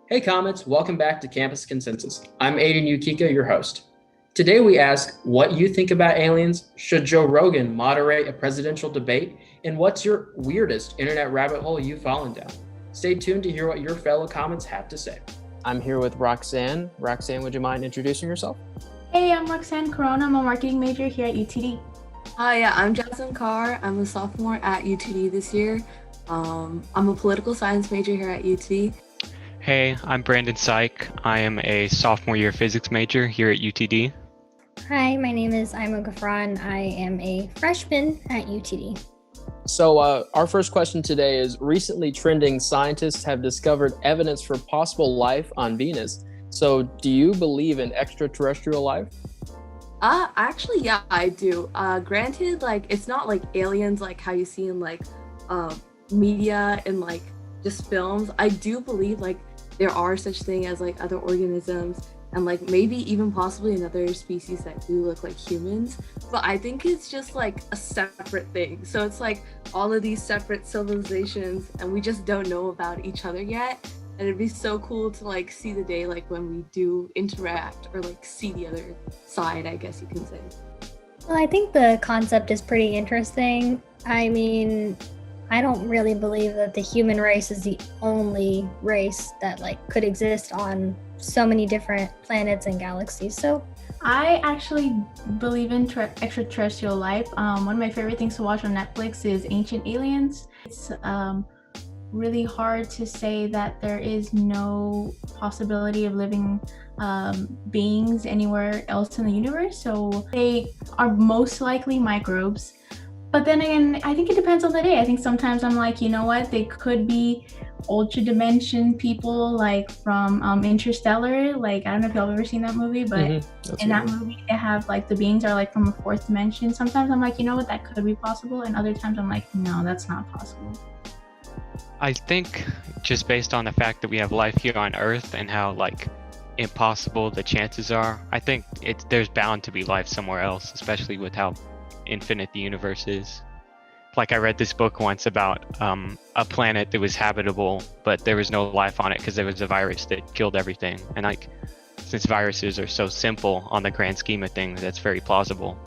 Hey Comets, welcome back to Campus Consensus. I'm Aidan Yukica, your host. Today we ask what you think about aliens, should Joe Rogan moderate a presidential debate, and what's your weirdest internet rabbit hole you've fallen down? Stay tuned to hear what your fellow Comets have to say. I'm here with Roxanne. Roxanne, would you mind introducing yourself? Hey, I'm Roxanne Corona. I'm a marketing major here at UTD. Hi, I'm Jasmine Kaur. I'm a sophomore at UTD this year. I'm a political science major here at UTD. Hey, I'm Brandon Sike. I am a sophomore year physics major here at UTD. Hi, my name is Aaiyma Ghufran. I am a freshman at UTD. So our first question today is, recently trending scientists have discovered evidence for possible life on Venus. So do you believe in extraterrestrial life? Actually, yeah, I do. Granted, it's not like aliens like how you see in media and just films. I do believe there are such thing as other organisms and maybe even possibly another species that do look like humans, but I think it's just a separate thing. So it's all of these separate civilizations and we just don't know about each other yet, and it'd be so cool to see the day when we do interact or see the other side, I guess you can say. Well, I think the concept is pretty interesting. I mean, I don't really believe that the human race is the only race that could exist on so many different planets and galaxies. So I actually believe in extraterrestrial life. One of my favorite things to watch on Netflix is Ancient Aliens. It's really hard to say that there is no possibility of living beings anywhere else in the universe. So they are most likely microbes. But then again, I think it depends on the day. I think sometimes I'm you know what? They could be ultra dimension people from Interstellar. I don't know if y'all have ever seen that movie, but in that movie, they have the beings are from a fourth dimension. Sometimes I'm you know what? That could be possible. And other times I'm no, that's not possible. I think just based on the fact that we have life here on Earth and how impossible the chances are, I think there's bound to be life somewhere else, especially with how infinite the universe is. I read this book once about a planet that was habitable, but there was no life on it because there was a virus that killed everything. And since viruses are so simple on the grand scheme of things, that's very plausible.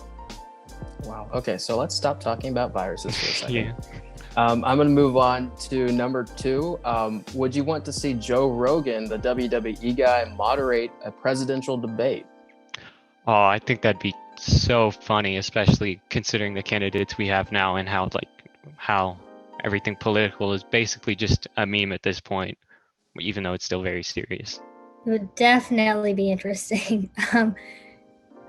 Wow. Okay, so let's stop talking about viruses for a second. Yeah. I'm going to move on to number 2. Would you want to see Joe Rogan, the WWE guy, moderate a presidential debate? Oh, I think that'd be so funny, especially considering the candidates we have now and how everything political is basically just a meme at this point, even though it's still very serious. it would definitely be interesting.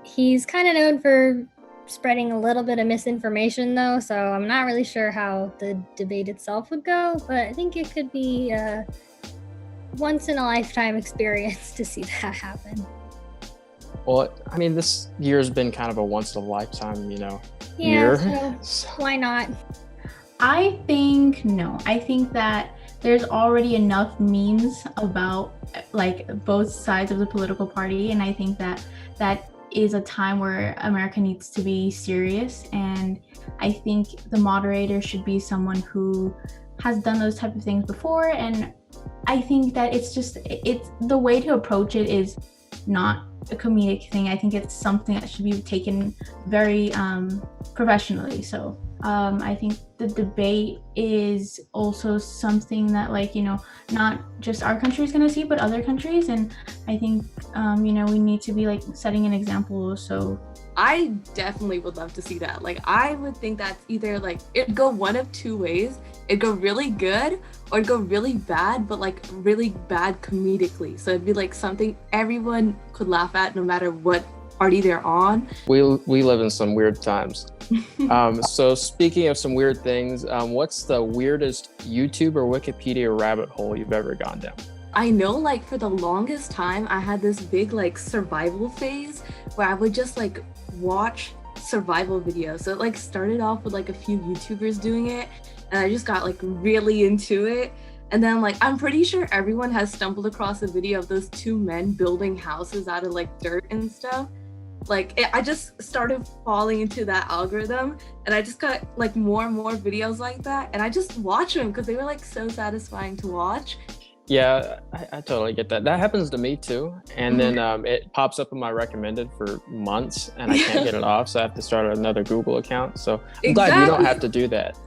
He's kind of known for spreading a little bit of misinformation though, so I'm not really sure how the debate itself would go, but I think it could be a once in a lifetime experience to see that happen. Well, I mean, this year's been kind of a once in a lifetime, year. So why not? I think no. I think that there's already enough memes about both sides of the political party, and I think that is a time where America needs to be serious, and I think the moderator should be someone who has done those type of things before, and I think that it's the way to approach it is not a comedic thing. I think it's something that should be taken very professionally. So I think the debate is also something that not just our country is going to see, but other countries. And I think we need to be setting an example. So I definitely would love to see that. I would think that's either it'd go one of two ways. It'd go really good or it'd go really bad, but really bad comedically. So it'd be something everyone could laugh at no matter what party they're on. We live in some weird times. So speaking of some weird things, what's the weirdest YouTube or Wikipedia rabbit hole you've ever gone down? I know for the longest time I had this big survival phase where I would just watch survival videos. So it started off with a few YouTubers doing it, and I just got really into it. And then I'm pretty sure everyone has stumbled across a video of those two men building houses out of dirt and stuff. I just started falling into that algorithm, and I just got more and more videos like that, and I just watch them because they were so satisfying to watch. Yeah, I totally get that. That happens to me too. And then it pops up in my recommended for months and I can't get it off. So I have to start another Google account. So I'm glad you don't have to do that.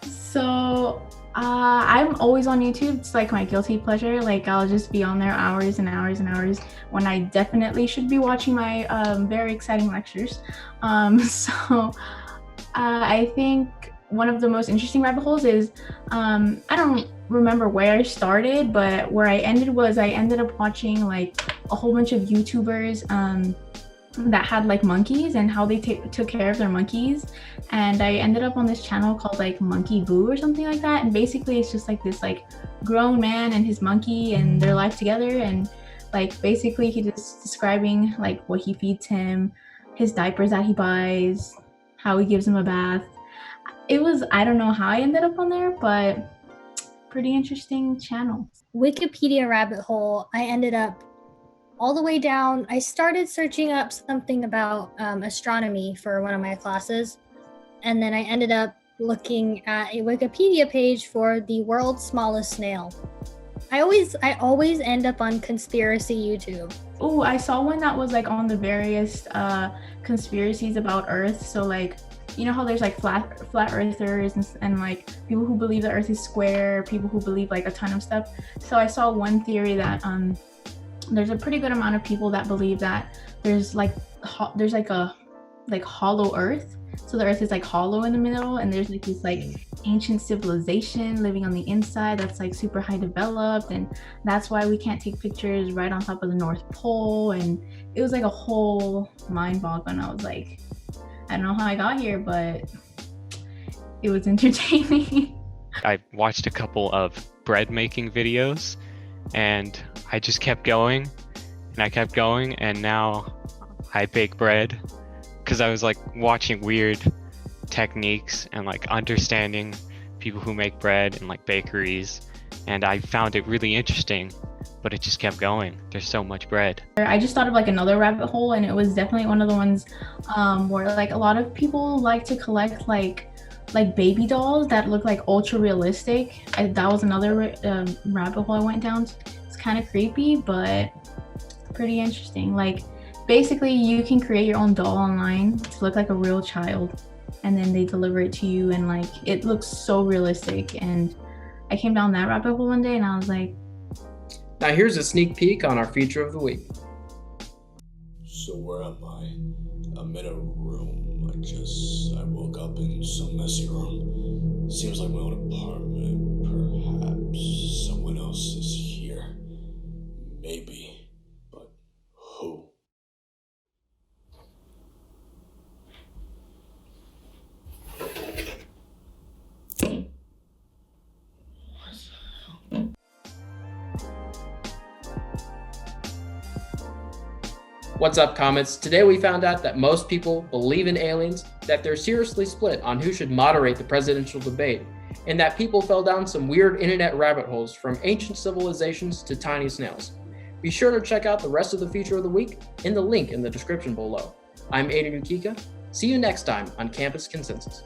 So I'm always on YouTube. It's like my guilty pleasure. Like I'll just be on there hours and hours and hours when I definitely should be watching my very exciting lectures. I think one of the most interesting rabbit holes is I don't remember where I started, but where I ended was I ended up watching like a whole bunch of YouTubers that had like monkeys and how they took care of their monkeys. And I ended up on this channel called like Monkey Boo or something like that. And basically it's just like this like grown man and his monkey and their life together. And like basically he just describing like what he feeds him, his diapers that he buys, how he gives him a bath. I don't know how I ended up on there, but pretty interesting channel. Wikipedia rabbit hole, I ended up all the way down. I started searching up something about astronomy for one of my classes. And then I ended up looking at a Wikipedia page for the world's smallest snail. I always end up on conspiracy YouTube. Oh, I saw one that was like on the various conspiracies about Earth. So like, you know how there's like flat earthers and like people who believe the Earth is square, people who believe like a ton of stuff. So I saw one theory that there's a pretty good amount of people that believe that there's like a hollow Earth. So the Earth is like hollow in the middle, and there's like this like ancient civilization living on the inside that's like super high developed, and that's why we can't take pictures right on top of the North Pole. And it was like a whole mind bog, and I was like, I don't know how I got here, but it was entertaining. I watched a couple of bread making videos and I just kept going and I kept going, and now I bake bread because I was like watching weird techniques and like understanding people who make bread and like bakeries, and I found it really interesting, but it just kept going. There's so much bread. I just thought of like another rabbit hole, and it was definitely one of the ones where like a lot of people like to collect like baby dolls that look like ultra realistic. That was another rabbit hole I went down. It's kind of creepy, but pretty interesting. Like basically you can create your own doll online to look like a real child, and then they deliver it to you, and like it looks so realistic. And I came down that rabbit hole one day and I was like, now here's a sneak peek on our feature of the week. So where am I? I'm in a room. I woke up in some messy room. Seems like my own apartment. Perhaps someone else is here. Maybe. But who? What's up, Comets? Today we found out that most people believe in aliens, that they're seriously split on who should moderate the presidential debate, and that people fell down some weird internet rabbit holes from ancient civilizations to tiny snails. Be sure to check out the rest of the feature of the week in the link in the description below. I'm Aidan Yukica. See you next time on Campus Consensus.